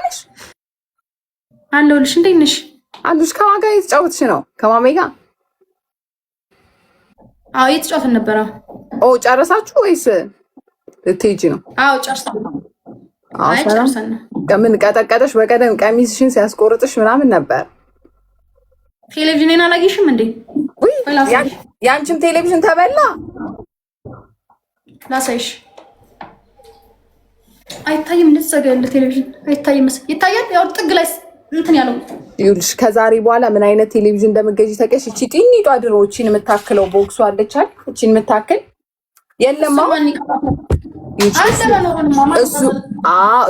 ነሽ? አለሁልሽ። እንዴት ነሽ? አሉሽ። ከማን ጋር የተጫወትሽ ነው? ከማሜ ጋር? አዎ የተጫወትን ነበረ። ኦ ጨረሳችሁ ወይስ ልትሄጂ ነው? አዎ ጨርሰን። አይ ጨርሰን። ምን ቀጠቀጠሽ? በቀደም ቀሚስሽን ሲያስቆርጥሽ ምናምን ነበር። ቴሌቪዥንን አላየሽም እንዴ? ያንቺም ቴሌቪዥን ተበላ። ላሳይሽ። አይታይም። እንደተዘጋ ያለ ቴሌቪዥን አይታይም። ይታያል። ያው ጥግ ላይ እንትን ያለው ይኸውልሽ። ከዛሬ በኋላ ምን አይነት ቴሌቪዥን እንደምትገዢ ታውቂያለሽ? እቺ ጢኒቷ ድሮ እቺን የምታክለው ቦክሱ አለቻል። እቺን የምታክል የለማ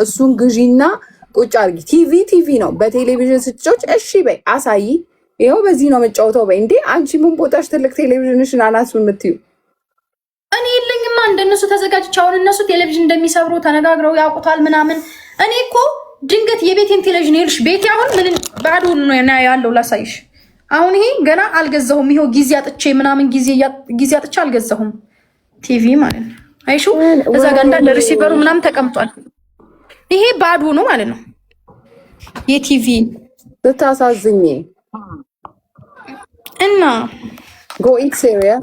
እሱን ግዢና ቁጭ አድርጊ። ቲቪ ነው። በቴሌቪዥን ስትጮች እሺ በይ አሳይ። ይኸው በዚህ ነው የምጫወተው በይ። እንዴ አንቺ ምን ቦታሽ ትልቅ ቴሌቪዥንሽን አናሱ የምትዩ? እኔ የለኝማ እንደነሱ ተዘጋጅቼ። አሁን እነሱ ቴሌቪዥን እንደሚሰብሩ ተነጋግረው ያውቁታል ምናምን። እኔ እኮ ድንገት የቤቴን ቴሌቪዥን ይልሽ ቤቴ አሁን ምን ባዶ ነው ያለው። ላሳይሽ። አሁን ይሄ ገና አልገዛሁም። ይሄው ጊዜ አጥቼ ምናምን ጊዜ አጥቼ አልገዛሁም። ቲቪ ማለት ነው። አይሹ እዛ ጋር እንዳለ ሪሲቨሩ ምናምን ተቀምጧል። ይሄ ባዶ ነው ማለት ነው የቲቪ። ብታሳዝኝ እና go eat cereal.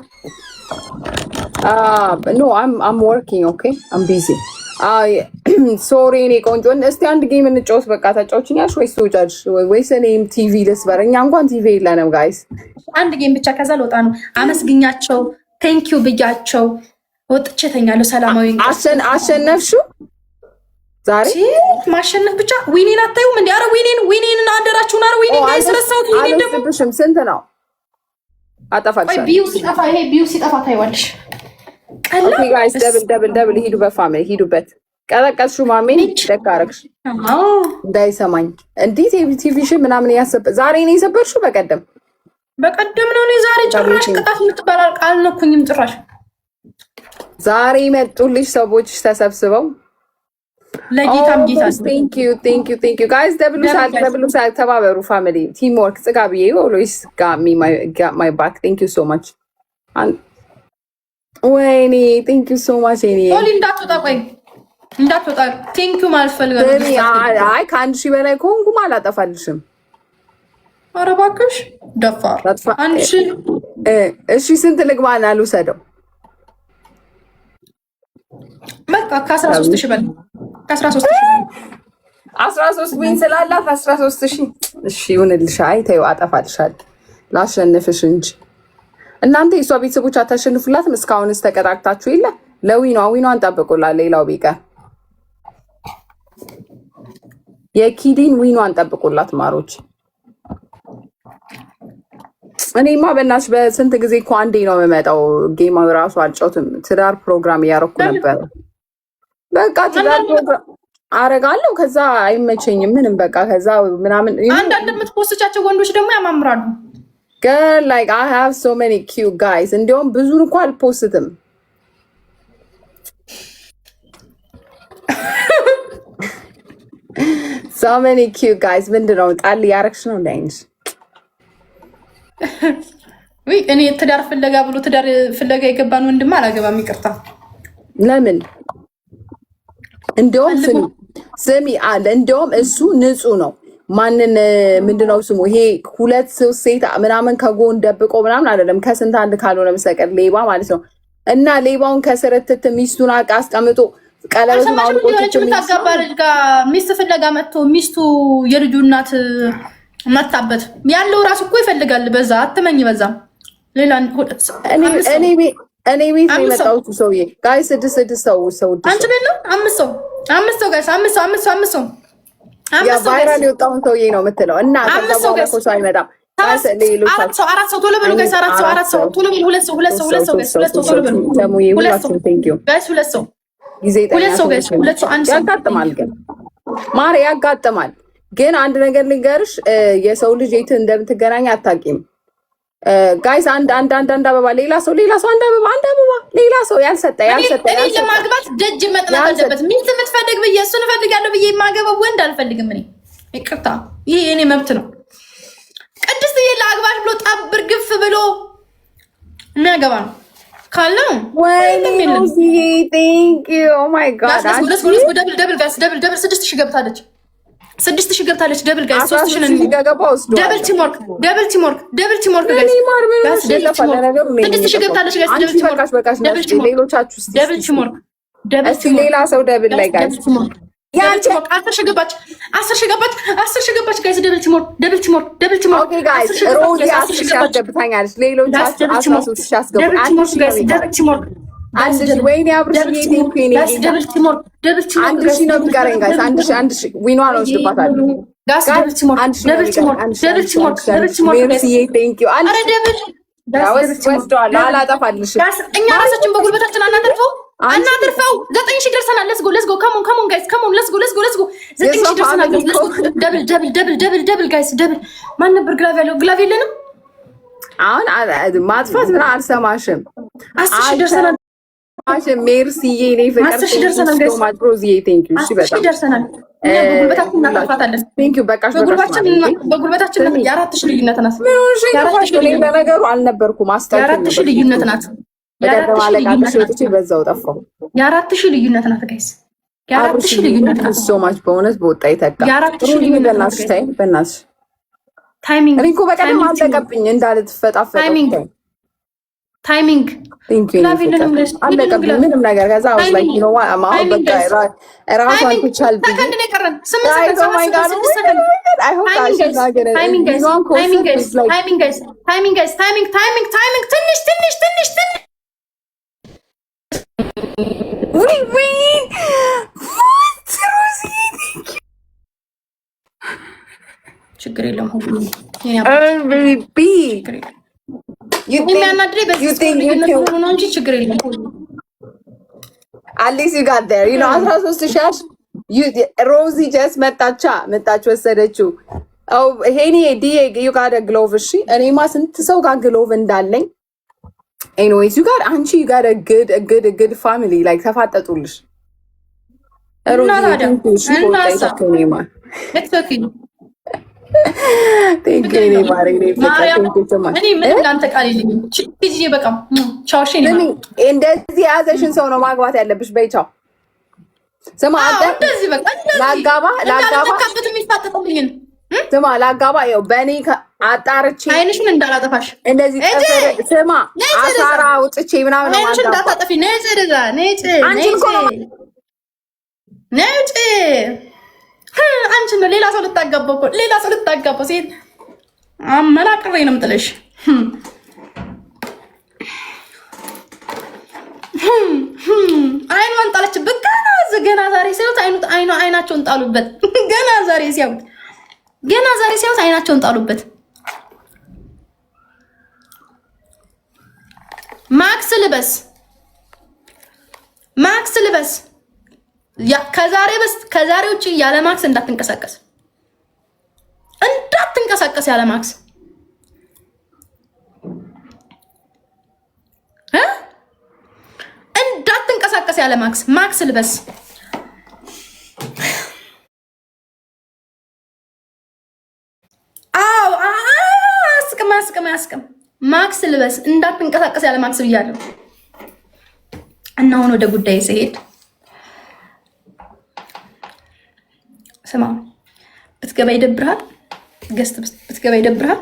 No, I'm working, okay? I'm busy. ሶሪ እኔ ቆንጆ። እስቲ አንድ ጌም እንጫወት። በቃ ታጫውችኛለሽ ወይስ ትወጫለሽ? ወይስ እኔም ቲቪ ልስበር? እኛ እንኳን ቲቪ የለንም ጋይስ። አንድ ጌም ብቻ ከዛ ልወጣ ነው። አመስግኛቸው ቴንኪዩ ብያቸው ወጥቼ ተኛለሁ። ሰላማዊ አሸነፍሽው ዛሬ? ማሸነፍ ብቻ ዊኔን አታዩም እንዴ? አረ ዊኔን አደራችሁን። አረ ዊኔን ጋይስ ረሳሁት። ዊኔን ደግሞ ስንት ነው? አጠፋልሽ። ይሄ ቢዩ ሲጠፋ ታይዋለሽ። ኦኬ ጋይስ ደብል ሂዱ። በፋሚሊ ሂዱበት። ቀጠቀጥሹ ማሜን ደካረክሽ እንዳይሰማኝ። እንዴት ቲቪሽን ምናምን ያሰበ ዛሬ ነው የሰበርሽው? በቀደም ነው። እኔ ዛሬ ጭራሽ ቅጣት የምትባላል አልነኩኝም ጭራሽ። ዛሬ መጡልሽ ሰዎችሽ ተሰብስበው ለጌታም ጌታ ቴንክ ዩ ጋይስ። ደብሉ ሳል ተባበሩ ፋሚሊ ቲም ወርክ። ጽጋብዬ ኦልዌይስ ጋት ማይ ባክ ቴንክ ዩ ሶ ማች። ወይኔ ቴንክ ዩ ሶ ማች። እኔ ኦሊ እንዳትወጣ ቴንክ ዩ ማለት ፈልጋለሁ። አይ ከአንድ ሺህ በላይ ከሆንኩማ አላጠፋልሽም። ኧረ እባክሽ ደፋር። እሺ ስንት ልግባና ልውሰደው? በቃ ከ13 ሺህ በላይ 13 ቢን ስላላት 13 ሺህ እሺ ይሁንልሽ። አይ ተይው አጠፋልሻለሁ ላሸንፍሽ እንጂ እናንተ የሷ ቤተሰቦች አታሸንፉላትም? እስካሁንስ ተቀጣቅታችሁ የለ? ዊኗን ጠብቁላት። ሌላው ቢቀር የኪዲን ዊኗን ጠብቁላት ማሮች። እኔማ በእናትሽ በስንት ጊዜ እኮ አንዴ ነው የምመጣው። ጌም ራሱ አልጫውትም። ትዳር ፕሮግራም እያረኩ ነበር። በቃ ትዳር ፕሮግራም አረጋለሁ። ከዛ አይመቸኝም ምንም በቃ ከዛ ምናምን። አንዳንድ የምትፖስቻቸው ወንዶች ደግሞ ያማምራሉ። Girl, like I have so many cute guys. እንዲያውም ብዙ እንኳን አልፖስትም። So many cute guys. ምንድነው ጣል ያረክሽ ነው እንዳይንሽ? ወይ እኔ ትዳር ፍለጋ የገባን ወንድም አላገባም። ይቅርታ። ለምን? እንደውም ስሚ አለ እንደውም እሱ ንጹህ ነው። ማንን ምንድነው ስሙ? ይሄ 2 ሴት ምናምን ከጎን ደብቆ ምናምን አይደለም። ከስንት አንድ ካልሆነ መሰቀል ሌባ ማለት ነው። እና ሌባውን ከስርትት ሚስቱን አስቀምጦ ቀለበቱን አውልቆ ሚስት ፍለጋ መጥቶ ሚስቱ የልጁ እናት መታበት ያለው ራሱ እኮ ይፈልጋል። በዛ አትመኝ። በዛ ሌላ እኔ ቤት ነው የመጣው ሰውዬ ጋይስ 6 ሰው አንቺ ቤት ነው 5 ሰው ጋይስ 5 ሰው ያ ቫይራል የወጣውን ሰውዬ ነው የምትለው። እና ከዛ በኋላ እኮ ሰው አይመጣም። አራት ሰው ቶሎ በሉ ጋይስ። አራት ሰው ቶሎ በሉ። ሁለት ሰው ቶሎ በሉ። ሁለት ሰው አንድ ሰው ያጋጥማል። ግን ማር ያጋጥማል። ግን አንድ ነገር ልንገርሽ፣ የሰው ልጅ የት እንደምትገናኝ አታውቂም። ጋይስ አንድ አበባ ሌላ ሰው አንድ አበባ ሌላ ሰው ያልሰጠ ለማግባት ደጅ መጥናት አለበት። ሚስት የምትፈልግ ብዬ እሱን እፈልጋለሁ ብዬ የማገባው ወንድ አልፈልግም። እኔ ይቅርታ፣ ይሄ የኔ መብት ነው። ቅድስት ለአግባሽ ብሎ ጣብር ግፍ ብሎ የሚያገባ ነው ካለው ቴንክ ዩ ኦ ማይ ጋድ። ደብል 6000 ገብታለች። 6000 ገብታለች። ደብል ጋይስ 3000 ነው ገገባ ወስዶ ደብል ቲምወርክ ጋይስ 6000 ገብታለች ጋይስ። ደብል ቲምወርክ ደብል ቲምወርክ ሌሎቻችሁ ደብል ቲምወርክ ደብል ቲምወርክ ሌላ ሰው ደብል ላይ ጋይስ ያንቺ 10 ገባች 10 ገባች ጋይስ። ደብል ቲምወርክ ኦኬ ጋይስ ሮዚ 10 ያስገብታኛለች። ሌሎቻችሁ 13 ያስገቡ። ደብል ቲምወርክ አንድ ወይኔ አብርሽዬ ቴንኪው ኔ ደብል ቲምወርክ አንድ ሺህ ነው የሚቀረኝ ጋይስ። አንድ ሺህ ዊኗን ወስድባታለሁ ጋይስ። ደብል ቲምወርክ ሜርሲዬ ቴንኪው አንድ ደብል ወስደዋለሁ። አላጠፋልሽም ጋይስ። እኛ ራሳችን በጉልበታችን አናተርፈው 9000 ደርሰናል። ሌትስ ጎ ካሞን ጋይስ ካሞን ሌትስ ጎ 9000 ደርሰናል። ደብል ጋይስ ደብል ማን ነበር ግላቭ ያለው? ግላቭ የለንም አሁን ማጥፋት ምን አልሰማሽም። 10000 ደርሰናል። ሜርሲዬ እኔ ፍቅር 10000 ደርሰናል ጋይስ። ማጥሮዚዬ ቴንኪው እሺ በጣም ደርሰናል። በጉልበታችን እናጠፋታለን። ቴንኪው በቃሽ። በጉልበታችን የ4000 ልዩነት ናት። ምን ሆነሽ ነው? በነገሩ አልነበርኩም አስታውቂኝ። የ4000 ልዩነት ናት። በዛው ጠፋው። የ4000 ልዩነት ናት ጋይስ። የ4000 ልዩነት ናት። ሶ ማች በእውነት በወጣ ይተካ የ4000 ልዩነት ናት። በእናትሽ ታይሚንግ እኔ እኮ በቀደም አለቀብኝ እንዳልትፈጣፈጥ ታይሚንግ አለቀብኝ ምንም ነገር። ከዛ አውስ ላይ ነው አሁን በቃ ራሷን ትቻል ሰከንድ ነው የቀረን 8 ሰከንድ ችግር የለውም። የሚያናድረኝ በዚህ ነው እንጂ ችግር የለም። አትሊስት ዩ ጋት ዜር ዩ ኖ 13 ሮዚ ጀስት መጣች ወሰደችው። ሄኒ ዲዬ ዩ ጋት ግሎቭ። እሺ እኔማ ስንት ሰው ጋር ግሎቭ እንዳለኝ ኤኒዌይስ ዩ ጋት አንቺ ዩ ጋት ግድ ፋሚሊ ላይክ ተፋጠጡልሽ። ሮዚ ትንሽ ቆይታ እንደዚህ የያዘሽን ሰው ነው ማግባት ያለብሽ። በይ ቻው። ስማ ላጋባ ይኸው በእኔ አጣርቼ አይንሽን እንዳላጠፋሽ እንደዚህ ስማ አሳራ ውጥቼ ምናምን ነው አይንሽን እንዳታጠፊ አንቺ ነው ሌላ ሰው ልታጋባው ሴት አመናቅሬ ነው የምጥልሽ። አይኗን ጣለችበት። ገና ዛሬ ሲያዩት አይናቸውን ጣሉበት። ገና ዛሬ ሲያዩት አይናቸውን ጣሉበት። ማክስ ልበስ ከዛሬ ውጭ ያለ ማክስ እንዳትንቀሳቀስ ያለ ማክስ እንዳትንቀሳቀስ ያለ ማክስ ልበስ። አዎ አስቅም ማክስ ልበስ እንዳትንቀሳቀስ ያለ ማክስ ብያለሁ። እና አሁን ወደ ጉዳይ ስሄድ ስማ ብትገባ ይደብርሃል። ገስት ብትገባ ይደብርሃል።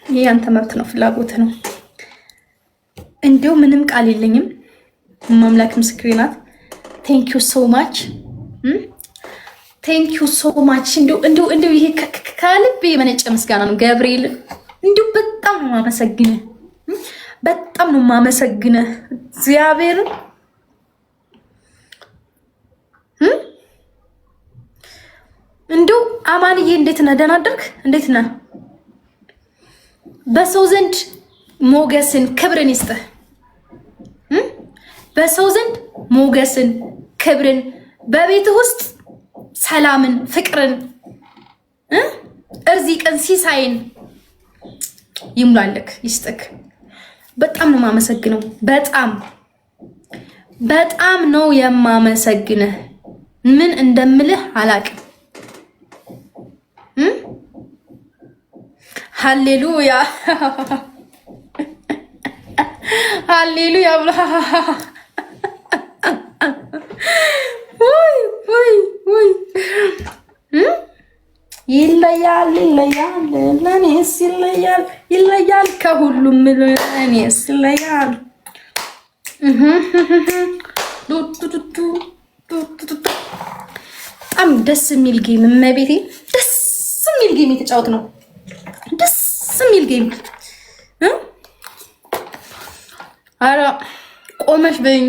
ይሄ ያንተ መብት ነው፣ ፍላጎት ነው። እንዲሁ ምንም ቃል የለኝም። ማምላክ ምስክሬ ናት። ቴንክ ዩ ሶ ማች እንዲሁ ይሄ ከልብ የመነጨ ምስጋና ነው። ገብርኤል እንዲሁ በጣም ነው የማመሰግንህ እግዚአብሔርን እንዲሁ አማንዬ እንዴት ነህ? ደህና አደርክ? እንዴት ነህ? በሰው ዘንድ ሞገስን ክብርን ይስጥህ። በሰው ዘንድ ሞገስን ክብርን፣ በቤትህ ውስጥ ሰላምን፣ ፍቅርን፣ እርዚቅን፣ ሲሳይን ይሙላልክ ይስጥክ። በጣም ነው የማመሰግነው። በጣም ነው የማመሰግንህ። ምን እንደምልህ አላቅም። ሃሌሉያ ሃሌሉያ ብላ ወይ ይለያል ለኔስ ይለያል ከሁሉም ለኔስ ይለያል። በጣም ደስ የሚል ጌም እመቤቴ፣ ደስ የሚል ጌም የተጫወት ነው። ደስ የሚል ጌም። ኧረ ቆመሽ በይኝ።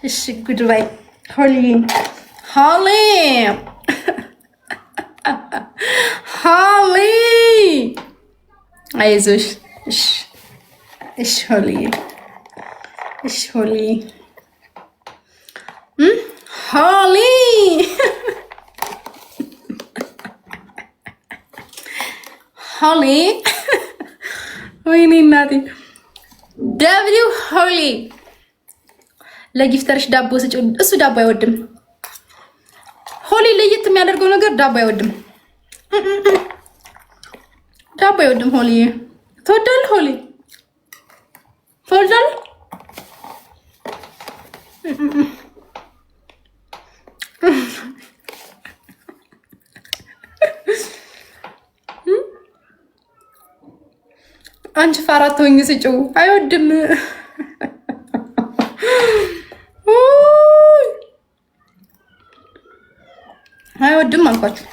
እሺ ጉድ ባይ ሆሊ አይዞሽ። እሺ ሆሊ ወይኔ እናቴ ደብሊው ሆሊ ለጊፍተርሽ ዳቦ ስጪው። እሱ ዳቦ አይወድም። ሆሊ ለየት የሚያደርገው ነገር ዳቦ አይወድም። ዳቦ አይወድም። ሆሊ ትወዳለህ? ሆሊ ትወዳለህ? አንቺ ፋራት ሆኝ ስጪው አይወድም። አይወድም አልኳችሁ።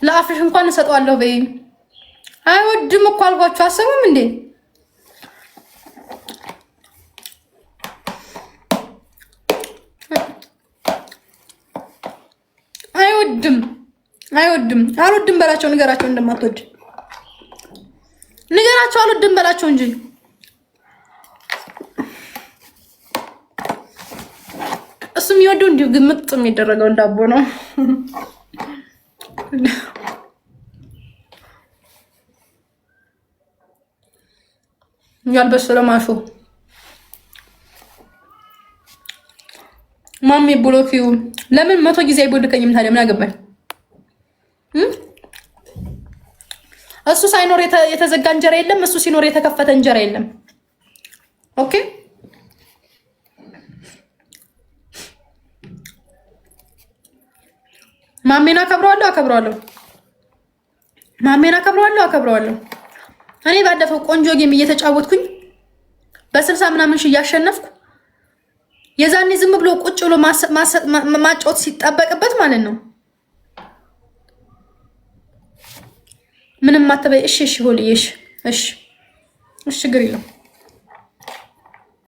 ለአፍሽ እንኳን እሰጠዋለሁ በይ። አይወድም እኮ አልኳችሁ። አሰሙም እንዴ? አይወድም። አልወድም በላቸው። ንገራቸው እንደማትወድ ንገራቸው። አልወድም በላቸው እንጂ እሱ የሚወደው እንዲሁ ግምጥ የሚደረገው ዳቦ ነው። ያልበሰለ ማሾ ማሚ ብሎኪው ለምን 100 ጊዜ አይቦልከኝም ታዲያ? ምን አገባኝ? እሱ ሳይኖር የተዘጋ እንጀራ የለም። እሱ ሲኖር የተከፈተ እንጀራ የለም። ኦኬ ማሜን አከብረዋለሁ። እኔ ባለፈው ቆንጆ ጌም እየተጫወትኩኝ በ60 ምናምን ሺህ እያሸነፍኩ የዛኔ ዝም ብሎ ቁጭ ብሎ ማጫወት ሲጠበቅበት ማለት ነው። ምንም አትበይ። እሺ ሆልዬ፣ እሺ ችግር የለውም።